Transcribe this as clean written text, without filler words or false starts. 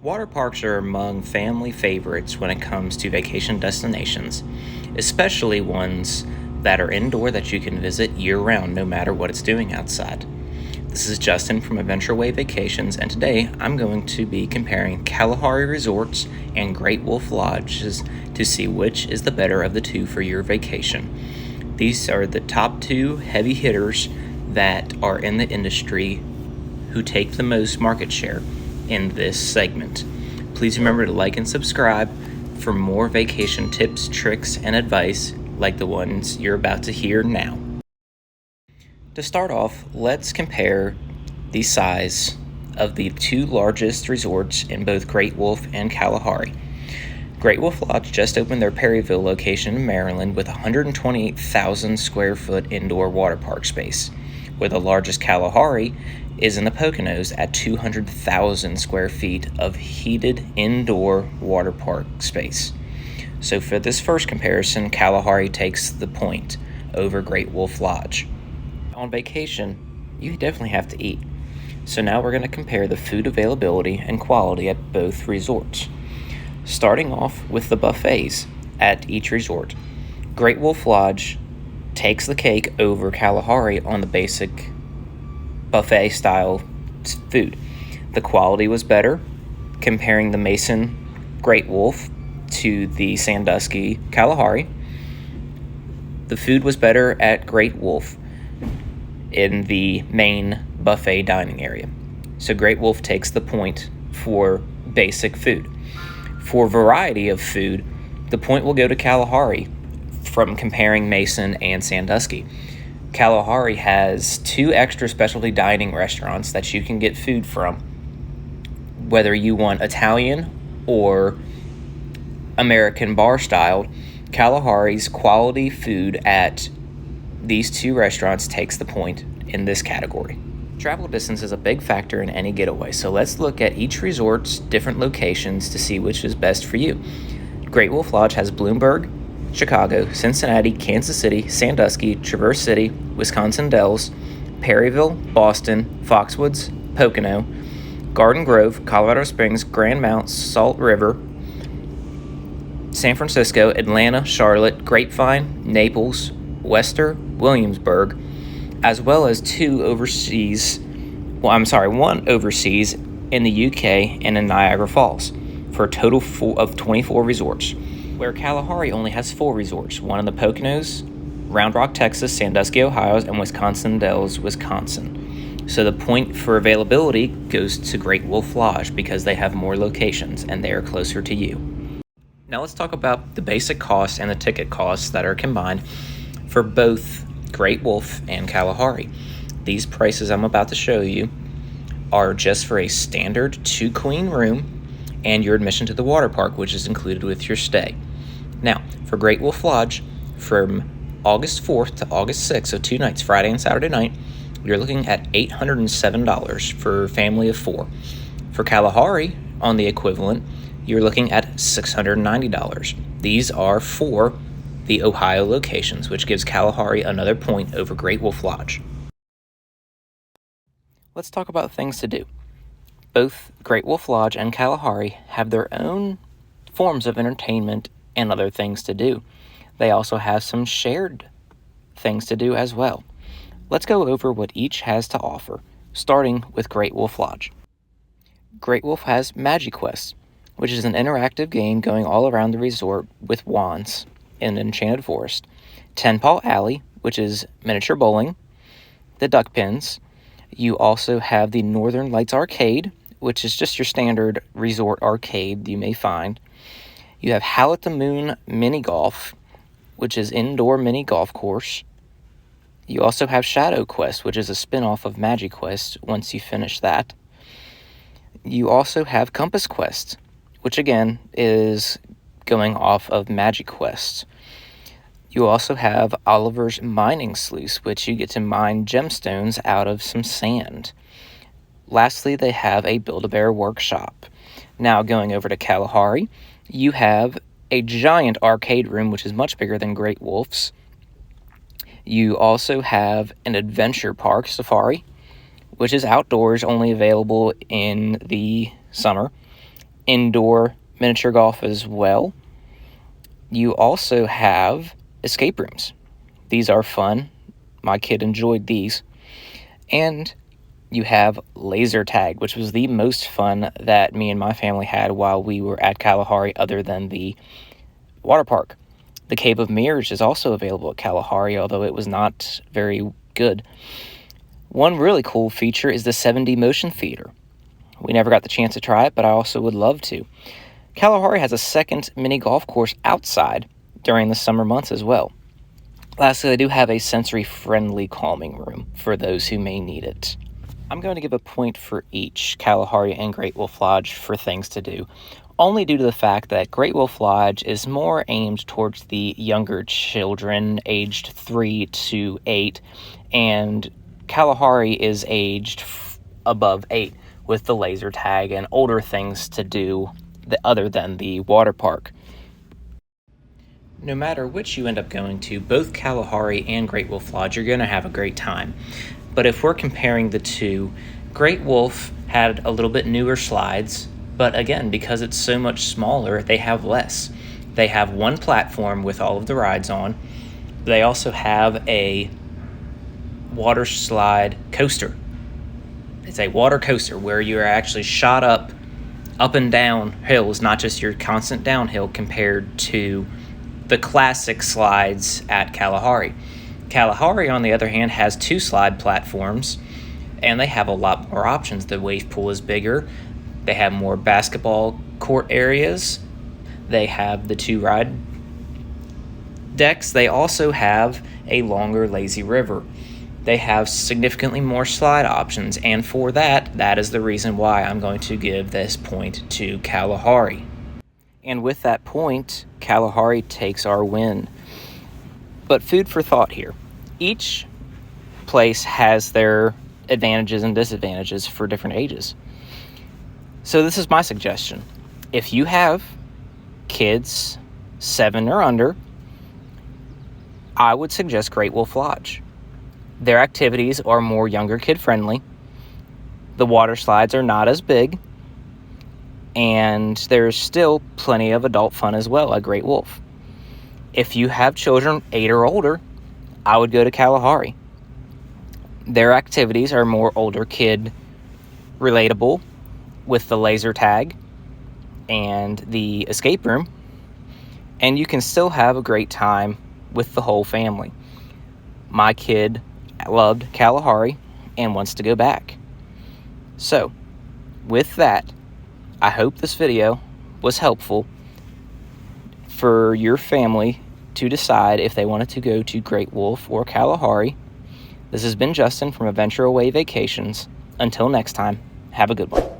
Water parks are among family favorites when it comes to vacation destinations, especially ones that are indoor that you can visit year-round no matter what it's doing outside. This is Justin from Adventure Vacations, and today I'm going to be comparing Kalahari Resorts and Great Wolf Lodges to see which is the better of the two for your vacation. These are the top two heavy hitters that are in the industry who take the most market share in this segment. Please remember to like and subscribe for more vacation tips, tricks, and advice like the ones you're about to hear now. To start off, let's compare the size of the two largest resorts in both Great Wolf and Kalahari. Great Wolf Lodge just opened their Perryville location in Maryland with 128,000 square foot indoor water park space, where the largest Kalahari is in the Poconos at 200,000 square feet of heated indoor water park space. So for this first comparison, Kalahari takes the point over Great Wolf Lodge. On vacation, you definitely have to eat. So now we're going to compare the food availability and quality at both resorts. Starting off with the buffets at each resort. Great Wolf Lodge takes the cake over Kalahari on the basic buffet style food. The quality was better comparing the Mason Great Wolf to the Sandusky Kalahari. The food was better at Great Wolf in the main buffet dining area. So Great Wolf takes the point for basic food. For variety of food, the point will go to Kalahari from comparing Mason and Sandusky. Kalahari has two extra specialty dining restaurants that you can get food from, whether you want Italian or American bar style. Kalahari's quality food at these two restaurants takes the point in this category. Travel distance is a big factor in any getaway, so let's look at each resort's different locations to see which is best for you. Great Wolf Lodge has Bloomberg, Chicago, Cincinnati, Kansas City, Sandusky, Traverse City, Wisconsin Dells, Perryville, Boston, Foxwoods, Pocono, Garden Grove, Colorado Springs, Grand Mount, Salt River, San Francisco, Atlanta, Charlotte, Grapevine, Naples, Wester, Williamsburg, as well as one overseas in the UK and in Niagara Falls, for a total of 24 resorts, where Kalahari only has 4 resorts, one in the Poconos, Round Rock, Texas, Sandusky, Ohio, and Wisconsin Dells, Wisconsin. So the point for availability goes to Great Wolf Lodge because they have more locations and they are closer to you. Now let's talk about the basic costs and the ticket costs that are combined for both Great Wolf and Kalahari. These prices I'm about to show you are just for a standard 2-queen room and your admission to the water park, which is included with your stay. Now, for Great Wolf Lodge, from August 4th to August 6th, so 2 nights, Friday and Saturday night, you're looking at $807 for a family of 4. For Kalahari, on the equivalent, you're looking at $690. These are for the Ohio locations, which gives Kalahari another point over Great Wolf Lodge. Let's talk about things to do. Both Great Wolf Lodge and Kalahari have their own forms of entertainment and other things to do. They also have some shared things to do as well. Let's go over what each has to offer, starting with Great Wolf Lodge. Great Wolf has Magic Quest, which is an interactive game going all around the resort with wands in an enchanted forest. Ten Paw Alley, which is miniature bowling, the duck pins. You also have the Northern Lights Arcade, which is just your standard resort arcade you may find. You have Howl at the Moon Mini Golf, which is indoor mini golf course. You also have Shadow Quest, which is a spin-off of Magic Quest once you finish that. You also have Compass Quest, which again is going off of Magic Quest. You also have Oliver's Mining Sluice, which you get to mine gemstones out of some sand. Lastly, they have a Build-A-Bear workshop. Now, going over to Kalahari, you have a giant arcade room, which is much bigger than Great Wolf's. You also have an adventure park safari, which is outdoors, only available in the summer. indoor miniature golf as well. You also have escape rooms. These are fun. My kid enjoyed these. And you have laser tag, which was the most fun that me and my family had while we were at Kalahari other than the water park. The Cave of Mirrors is also available at Kalahari, although it was not very good. One really cool feature is the 7D motion theater. We never got the chance to try it, but I also would love to. Kalahari has a second mini golf course outside during the summer months as well. Lastly, they do have a sensory-friendly calming room for those who may need it. I'm going to give a point for each, Kalahari and Great Wolf Lodge, for things to do, only due to the fact that Great Wolf Lodge is more aimed towards the younger children, aged 3 to 8, and Kalahari is aged above 8, with the laser tag and older things to do other than the water park. No matter which you end up going to, both Kalahari and Great Wolf Lodge, you're going to have a great time. But if we're comparing the two, Great Wolf had a little bit newer slides, but again, because it's so much smaller, they have less. They have one platform with all of the rides on. They also have a water slide coaster. It's a water coaster where you're actually shot up and down hills, not just your constant downhill compared to the classic slides at Kalahari. Kalahari, on the other hand, has 2 slide platforms, and they have a lot more options. The wave pool is bigger. They have more basketball court areas. They have the 2 ride decks. They also have a longer lazy river. They have significantly more slide options, and for that is the reason why I'm going to give this point to Kalahari. And with that point, Kalahari takes our win. But food for thought here. Each place has their advantages and disadvantages for different ages. So this is my suggestion. If you have kids 7 or under, I would suggest Great Wolf Lodge. Their activities are more younger kid friendly. The water slides are not as big. And there's still plenty of adult fun as well at Great Wolf. If you have children 8 or older, I would go to Kalahari. Their activities are more older kid relatable with the laser tag and the escape room. And you can still have a great time with the whole family. My kid loved Kalahari and wants to go back. So, with that, I hope this video was helpful for your family to decide if they wanted to go to Great Wolf or Kalahari. This has been Justin from Adventure Away Vacations. Until next time, have a good one.